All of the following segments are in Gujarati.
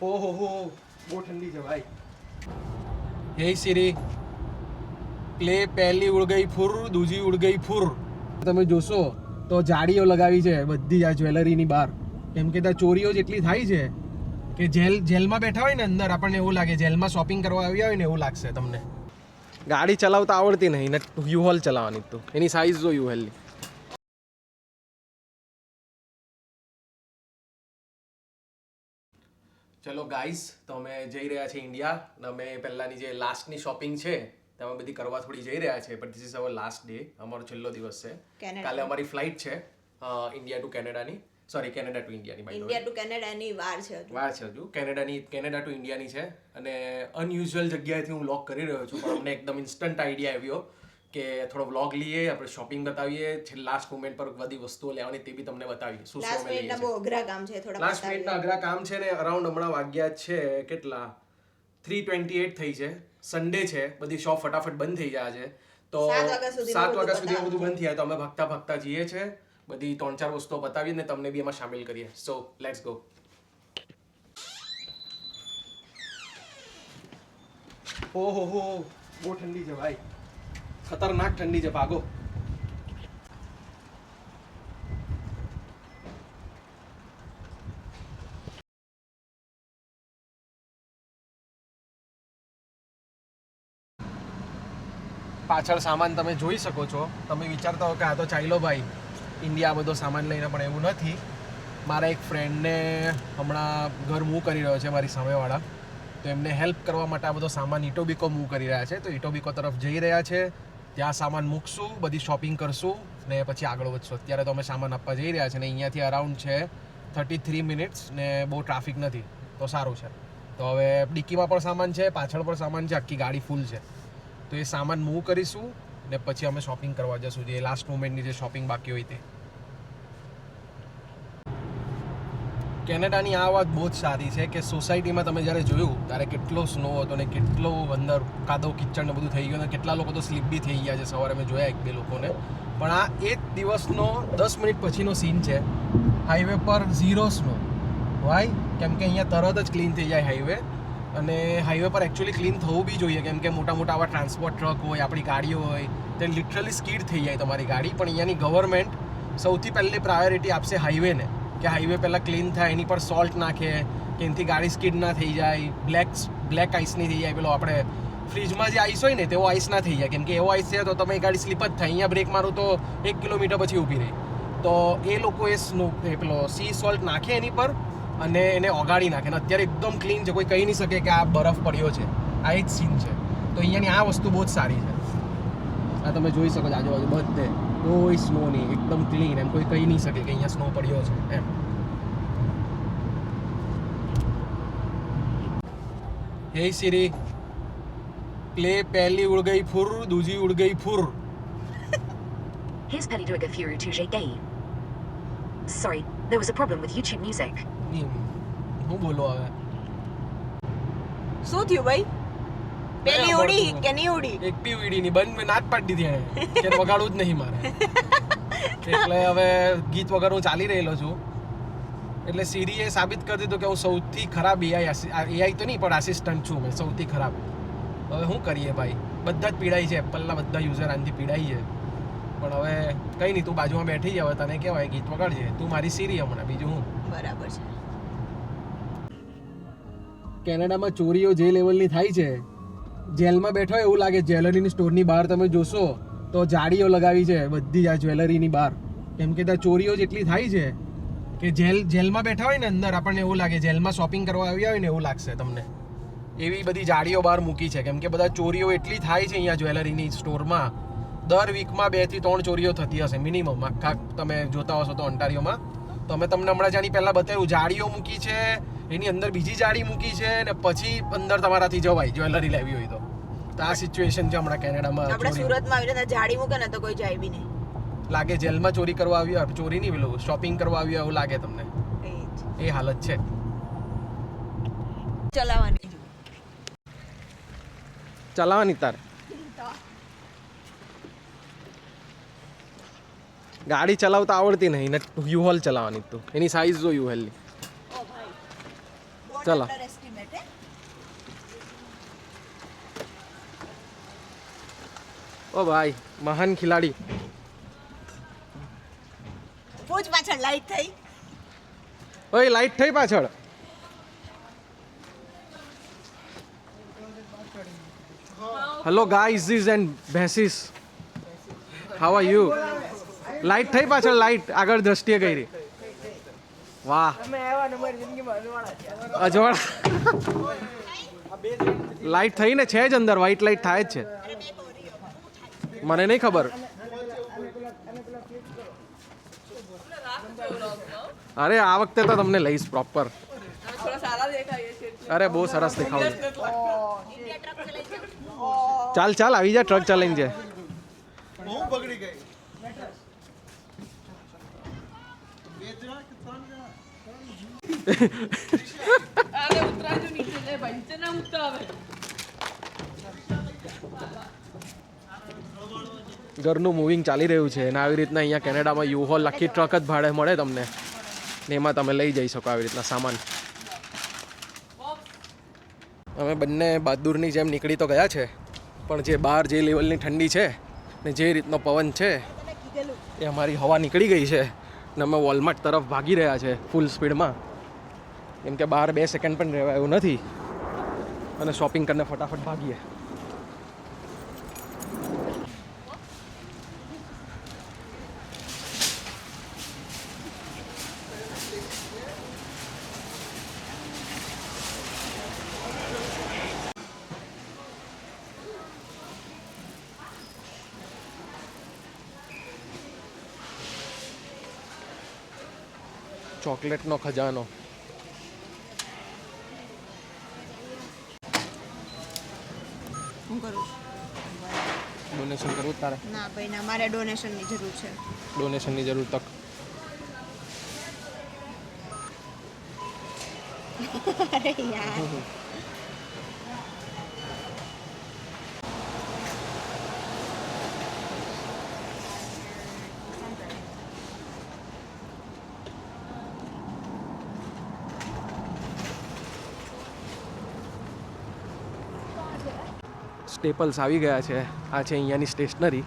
ઓહો હો બહુ ઠંડી છે ભાઈ. હે સિરી પ્લે પહેલી ઉડ ગઈ ફુર દૂજી ઉડ ગઈ ફુર. તમે જોશો તો જાળીઓ લગાવી છે બધી આ જ્વેલરીની બહાર, કેમ કે ત્યાં ચોરીઓ જેટલી થાય છે કે જેલમાં બેઠા હોય ને અંદર આપણને એવું લાગે જેલમાં શોપિંગ કરવા આવ્યા હોય ને એવું લાગશે તમને. ગાડી ચલાવતા આવડતી નહીં ને યુહોલ ચલાવવાની તું, એની સાઈઝ જો યુહોલની. ચલો ગાઈસ, તો અમે જઈ રહ્યા છીએ ઇન્ડિયા. અમે પહેલાંની જે લાસ્ટની શોપિંગ છે તેમાં બધી કરવા થોડી જઈ રહ્યા છે, પણ this is our last day, અમારો છેલ્લો દિવસ છે. કાલે અમારી ફ્લાઇટ છે ઇન્ડિયા ટુ કેનેડાની, સોરી કેનેડા ટુ ઇન્ડિયાની. ઇન્ડિયા ટુ કેનેડાની વાર છે હજુ કેનેડા ટુ ઇન્ડિયાની છે. અને અનયુઝ્યુઅલ જગ્યાએથી હું વ્લોગ કરી રહ્યો છું, પણ અમને એકદમ ઇન્સ્ટન્ટ આઈડિયા આવ્યો કે થોડો વ્લોગ લઈએ, આપણે શોપિંગ બતાવીએ, લાસ્ટ મોમેન્ટ પર બધી વસ્તુઓ લેવાની તે બી તમને બતાવીએ. શું શું અમે લઈએ છીએ. બહુ અઘરા કામ છે, થોડા લાસ્ટ મિનિટના અઘરા કામ છે ને અરાઉન્ડ હમણાં વાગ્યા છે કેટલા 3:28 થઈ છે. સન્ડે છે, બધી શોપ ફટાફટ બંધ થઈ જાય છે, તો 7 વાગ્યા સુધી બધું બંધ થયા, તો અમે ભાગતા જઈએ છે, બધી 3-4 વસ્તુઓ બતાવીને તમને બી એમાં સામેલ કરીએ. So let's go. ઓહો હો બહુ ઠંડી છે ભાઈ, ખતરનાક ઠંડી છે, ભાગો. પાછળ સામાન તમે જોઈ શકો છો. તમે વિચારતા હો કે આ તો ચાલ્યો ભાઈ ઇન્ડિયા બધો સામાન લઈને, પણ એવું નથી. મારા એક ફ્રેન્ડને હમણાં ઘર મૂવ કરી રહ્યો છે મારી સામેવાળા, તો એમને હેલ્પ કરવા માટે આ બધો સામાન ઇટોબિકો મૂવ કરી રહ્યા છે. તો ઇટોબિકો તરફ જઈ રહ્યા છે, ત્યાં સામાન મૂકશું, બધી શોપિંગ કરશું ને પછી આગળ વધશું. અત્યારે તો અમે સામાન આપવા જઈ રહ્યા છે ને અહીંયાથી અરાઉન્ડ છે 33 મિનિટ્સ ને બહુ ટ્રાફિક નથી, તો સારું છે. તો હવે ડિક્કીમાં પણ સામાન છે, પાછળ પણ સામાન છે, આખી ગાડી ફૂલ છે. તો એ સામાન મૂવ કરીશું ને પછી અમે શોપિંગ કરવા જશું, જે લાસ્ટ મોમેન્ટની જે શોપિંગ બાકી હોય તે. કેનેડાની આ વાત બહુ જ સારી છે કે સોસાયટીમાં તમે જ્યારે જોયું ત્યારે કેટલો સ્નો હતો ને કેટલો અંદર કાદવ કિચડ ને બધું થઈ ગયું, ને કેટલા લોકો તો સ્લીપ બી થઈ ગયા છે. સવારે મેં જોયા 1-2 લોકોને. પણ આ એક દિવસનો 10 મિનિટ પછીનો સીન છે. હાઈવે પર ઝીરો સ્નો. વાય? કેમ કે અહીંયા તરત જ ક્લીન થઈ જાય હાઈવે, અને હાઈવે પર એકચ્યુઅલી ક્લીન થવું બી જોઈએ, કેમ કે મોટા આવા ટ્રાન્સપોર્ટ ટ્રક હોય, આપણી ગાડીઓ હોય, તે લિટરલી સ્કીડ થઈ જાય તમારી ગાડી. પણ અહીંયાની ગવર્મેન્ટ સૌથી પહેલી પ્રાયોરિટી આપશે હાઈવેને, કે હાઈવે પહેલાં ક્લીન થાય, એની પર સોલ્ટ નાખે કે એનાથી ગાડી સ્કીડ ના થઈ જાય, બ્લેક આઈસ નહીં થઈ જાય. પેલો આપણે ફ્રીજમાં જે આઈસ હોય ને તેવો આઈસ ના થઈ જાય, કેમ કે એવો આઈસ છે તો તમે ગાડી સ્લીપ જ થાય. અહીંયા બ્રેક મારું તો 1 કિલોમીટર પછી ઊભી રહી. તો એ લોકો પેલો સી સોલ્ટ નાખે એની પર અને એને ઓગાળી નાખે. અત્યારે એકદમ ક્લીન છે, કોઈ કહી નહીં શકે કે આ બરફ પડ્યો છે. આ એક સીન છે. તો અહીંયાની આ વસ્તુ બહુ જ સારી છે. આ તમે જોઈ શકો છો આજુબાજુ બધે કોઈ સ્નો નહીં, એકદમ ક્લીન. એમ કોઈ કહી નહીં શકે કે અહીંયા સ્નો પડ્યો છે એમ. હે સિરી પ્લે પહેલી ઉડ ગઈ ફુર દૂજી ઉડ ગઈ ફુર. Here's Penny doing a Furu Touche game. Sorry, there was a problem with YouTube Music. હું બોલો હવે? શું થયું ભાઈ? પેલી ઉડી કે નહીં ઉડી? એક બી ઉડી નહીં, બંધ ના જ પાડી દીધી એને કે વગાડવું જ નહીં મારે. એટલે હવે ગીત વગર હું ચાલી રહેલો છું. એટલે સિરીએ સાબિત કરી દીધું કે હું સૌથી ખરાબ એઆઈ તો નહીં પણ આસિસ્ટન્ટ છું મેં, સૌથી ખરાબ. હવે શું કરીએ ભાઈ, બધા જ પીડાય છે, એપલના બધા યુઝર આનાથી પીડાય છે. પણ હવે કંઈ નહીં, તું બાજુમાં બેઠી જ, હવે તને કહેવાય ગીત વગાડજે, તું મારી સિરી હમણાં, બીજું હું. બરાબર છે. કેનેડામાં ચોરીઓ જે લેવલની થાય છે, જેલમાં બેઠો એવું લાગે. જ્વેલરીની સ્ટોરની બહાર તમે જોશો તો જાળીઓ લગાવી છે બધી આ જ્વેલરીની બહાર, કેમ કે ત્યાં ચોરીઓ જેટલી થાય છે કે જેલમાં બેઠા હોય ને અંદર આપણને એવું લાગે જેલમાં શોપિંગ કરવા આવ્યા હોય ને એવું લાગશે તમને. એવી બધી જાળીઓ બહાર મૂકી છે, કેમ કે બધા ચોરીઓ એટલી થાય છે અહીંયા જ્વેલરીની સ્ટોરમાં. દર વીકમાં 2 થી 3 ચોરીઓ થતી હશે મિનિમમ, આખા તમે જોતા હશો તો ઓન્ટારિયોમાં. તો અમે તમને હમણાં જાણી પહેલાં બતાવ્યું, જાળીઓ મૂકી છે, એની અંદર બીજી જાળી મૂકી છે, ને પછી અંદર તમારાથી જવાય જ્વેલરી લેવી હોય તો. આ સિચ્યુએશન છે હમણાં કેનેડામાં. આપણે સુરતમાં આવી રીતે જાળી મૂકે ને તો કોઈ જાય બી નહીં. લાગે જેલમાં ચોરી કરવા આવ્યા, ચોરી નહીં પેલું શોપિંગ કરવા આવ્યા એવું લાગે તમને. એ હાલત છે. ચલાવવાની તાર ગાડી ચલાવતા આવડતી નહીં ને યુહોલ ચલાવવાની તું, એની સાઈઝ જો યુહોલની. ચલા ઓ ભાઈ મહાન ખિલાડી. પૂછ પાછળ લાઈટ થઈ. ઓય લાઈટ થઈ પાછળ. હેલો ગાઈઝ એન્ડ ભેંસીસ, હાઉ આર યુ? લાઈટ થઈ પાછળ, લાઈટ આગળ દ્રષ્ટિએ કરી. વાહ અજવાળા. લાઈટ થઈ ને, છે જ અંદર, વ્હાઈટ લાઈટ થાય જ છે. મને નહીં ખબર. અરે આ વખતે તો તમને લઈશ પ્રોપર. અરે બહુ સરસ દેખાવ છે. ચાલ ચાલ આવી જા, ટ્રક ચલાવીને છે. ઘરનું મૂવિંગ ચાલી રહ્યું છે અને આવી રીતના અહીંયા કેનેડામાં યુહોલ આખી ટ્રક જ ભાડે મળે તમને ને એમાં તમે લઈ જઈ શકો આવી રીતના સામાન. અમે બંને બહાદુરની જેમ નીકળી તો ગયા છે, પણ જે બહાર જે લેવલની ઠંડી છે ને જે રીતનો પવન છે એ અમારી હવા નીકળી ગઈ છે ને અમે વોલમાર્ટ તરફ ભાગી રહ્યા છે ફૂલ સ્પીડમાં, કેમ કે બહાર 2 સેકન્ડ પણ રહેવા એવું નથી અને શોપિંગ કરીને ફટાફટ ભાગીએ. ચોકલેટનો ખજાનો. હું કરું? ડોનેશન કરવું તારે? ના ભાઈ ના, મારે ડોનેશનની જરૂર છે. ડોનેશનની જરૂર તક. અરે યાર. સ્ટેપલ્સ આવી ગયા છે. આ છે અહીંયાની સ્ટેશનરી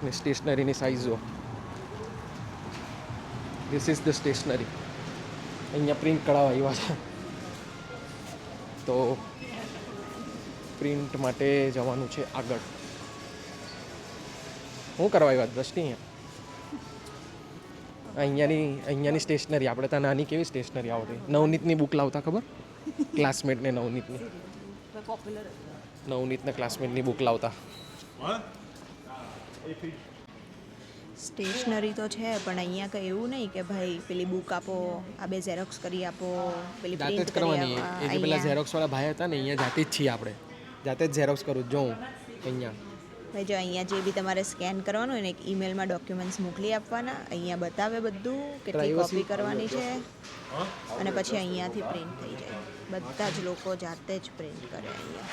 ને સ્ટેશનરીની સાઇઝ જો. This is the stationery. અહીંયા પ્રિન્ટ કરાવવા આવ્યા છે તો પ્રિન્ટ માટે જવાનું છે આગળ. શું કરવા આવ્યા દ્રષ્ટિ? અહીંયાની સ્ટેશનરી. આપણે ત્યાં નાની કેવી સ્ટેશનરી આવતી, નવનીતની બુક લાવતા ખબર? ક્લાસમેટને નવનીતની ક્લાસમેટની બુક લાવતા. સ્ટેશનરી તો છે, પણ અહીંયા કંઈ એવું નહીં કે ભાઈ પેલી બુક આપો, આ 2 ઝેરોક્સ કરી આપો, પેલી જાતે પ્રિન્ટ જ કરી કરવાની. આપો. એ જે પેલા ઝેરોક્સ વાળા ભાઈ હતા ને, અહીંયા જાતે જ છીએ આપણે. જાતે જ ઝેરોક્સ કરું જો હું અહીંયા. ભાઈ જો અહીંયા જે બી તમારે સ્કેન કરવાનું હોય ને, એક ઈમેલમાં ડોક્યુમેન્ટ્સ મોકલી આપવાના, અહીંયા બતાવે બધું કેટલી Privacy. કોપી કરવાની છે અને પછી અહીંયાથી પ્રિન્ટ થઈ જાય. બધા જ લોકો જાતે જ પ્રિન્ટ કરે અહીંયા.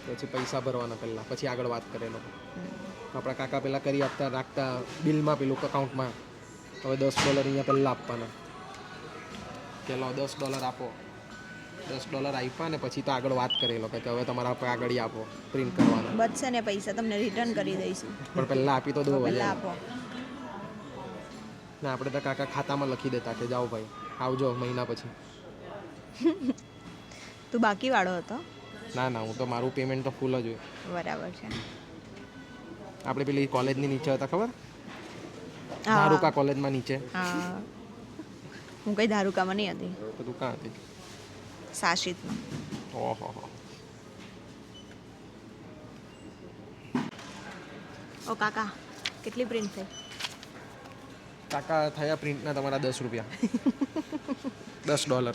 પછી પૈસા ભરવાના પહેલાં, પછી આગળ વાત કરે લોકો. આપણા કાકા પહેલાં કરી આપતા, રાખતા બિલમાં પેલું અકાઉન્ટમાં. હવે $10 અહીંયા પહેલાં આપવાના. પેલો $10 આપો, $10 આપ્યા ને પછી તો આગળ વાત કરે લોકો કે હવે તમારા કાગળ આપો પ્રિન્ટ કરવાના. બચશે ને પૈસા તમને રિટર્ન કરી દઈશું. પણ પહેલાં આપી તો દો. પહેલાં આપો. ને આપણે તો કાકા ખાતામાં લખી દેતા કે જાઓ ભાઈ આવજો મહિના પછી. તું બાકી વાળો હતો? ના હું તો મારું પેમેન્ટ તો ફૂલ જ હોય. બરાબર છે. આપણે પેલી કોલેજની નીચે હતા ખબર? હા. ધારુકા કોલેજમાં નીચે. હા, હું કઈ ધારુકામાં નહીં હતી, તો તું ક્યાં હતી? સાશિતમાં. ઓહો. ઓ કાકા, કેટલી પ્રિન્ટ થઈ? કાકા થયા પ્રિન્ટના તમારા $10. $10.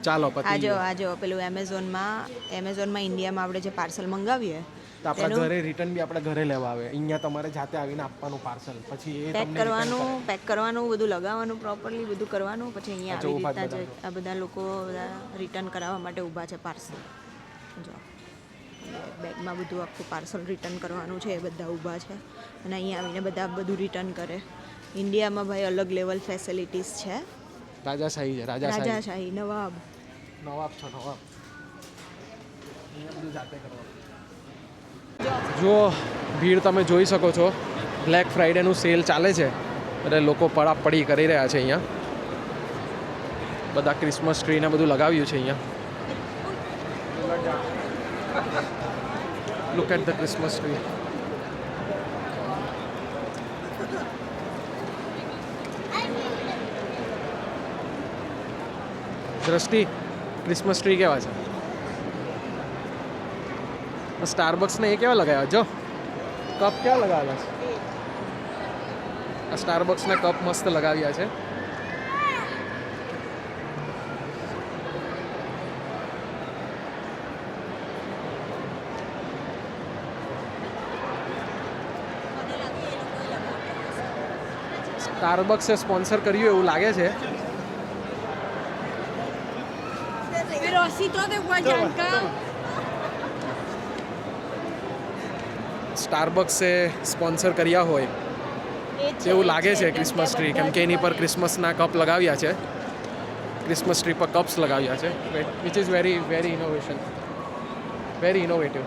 ચાલો પતી ગયું. આજો પેલું એમેઝોનમાં ઇન્ડિયામાં આપણે જે પાર્સલ મંગાવીએ તો આપણા ઘરે રિટર્ન બી આપણે ઘરે લેવા આવે. અહીંયા તમારે જાતે આવીને આપવાનું પાર્સલ. પછી એ પેક તમને કરવાનું, બધું લગાવવાનું પ્રોપરલી, બધું કરવાનું. પછી અહીંયા અચ્છા, આવી ઊભા જ રીતના જ આ બધા લોકો રિટર્ન કરાવવા માટે ઊભા છે પાર્સલ. જો બેગમાં બધું આખું પાર્સલ રિટર્ન કરવાનું છે, એ બધા ઊભા છે અને અહીંયા આવીને બધા બધું રિટર્ન કરે. ઇન્ડિયામાં ભાઈ અલગ લેવલ ફેસિલિટીઝ છે. રાજાશાહી છે. રાજાશાહી, નવાબ. નવાબ છો નવાબ. અહીંયા બધું જાતે કરવાનું. જો ભીડ તમે જોઈ શકો છો. બ્લેક ફ્રાઈડેનું સેલ ચાલે છે એટલે લોકો પડાપડી કરી રહ્યા છે અહીંયા. બધા ક્રિસમસ ટ્રીને બધું લગાવ્યું છે અહીંયા. Look at the Christmas tree. દ્રષ્ટિ ક્રિસમસ ટ્રી કેવા છે? સ્ટારબક્સને એ કેવા લગાવ્યા? જો કપ ક્યાં લગાવેલા છે? આ સ્ટારબક્સના કપ મસ્ત લગાવ્યા છે. સ્ટારબક્સે સ્પોન્સર કર્યું એવું લાગે છે. Pero osito de Guayanca. સ્ટારબક્સે સ્પોન્સર કર્યા હોય એવું લાગે છે ક્રિસમસ ટ્રી, કેમ કે એની પર ક્રિસમસના કપ લગાવ્યા છે. ક્રિસમસ ટ્રી પર કપ્સ લગાવ્યા છે, which is very very innovation, very innovative.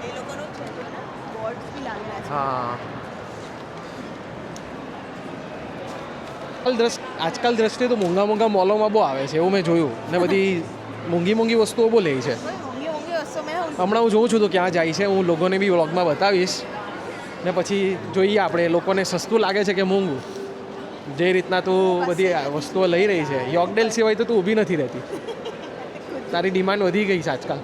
એ લોકોનું જ છે ને બોર્ડ્સ બી લાગેલા છે. હા, આજકાલ દ્રષ્ટિએ તો મોંઘા મોલોમાં બહુ આવે છે એવું મેં જોયું, ને બધી મોંઘી વસ્તુઓ બહુ લે છે. મોંઘી વસ્તુ મેં હમણાં હું જોઉં છું તો ક્યાં જાય છે, હું લોકોને બી વ્લોગમાં બતાવીશ, ને પછી જોઈએ આપણે લોકોને સસ્તું લાગે છે કે મોંઘું. જે રીતના તું બધી વસ્તુઓ લઈ રહી છે, યોગડેલ સિવાય તો તું ઊભી નથી રહેતી. તારી ડિમાન્ડ વધી ગઈ છે આજકાલ.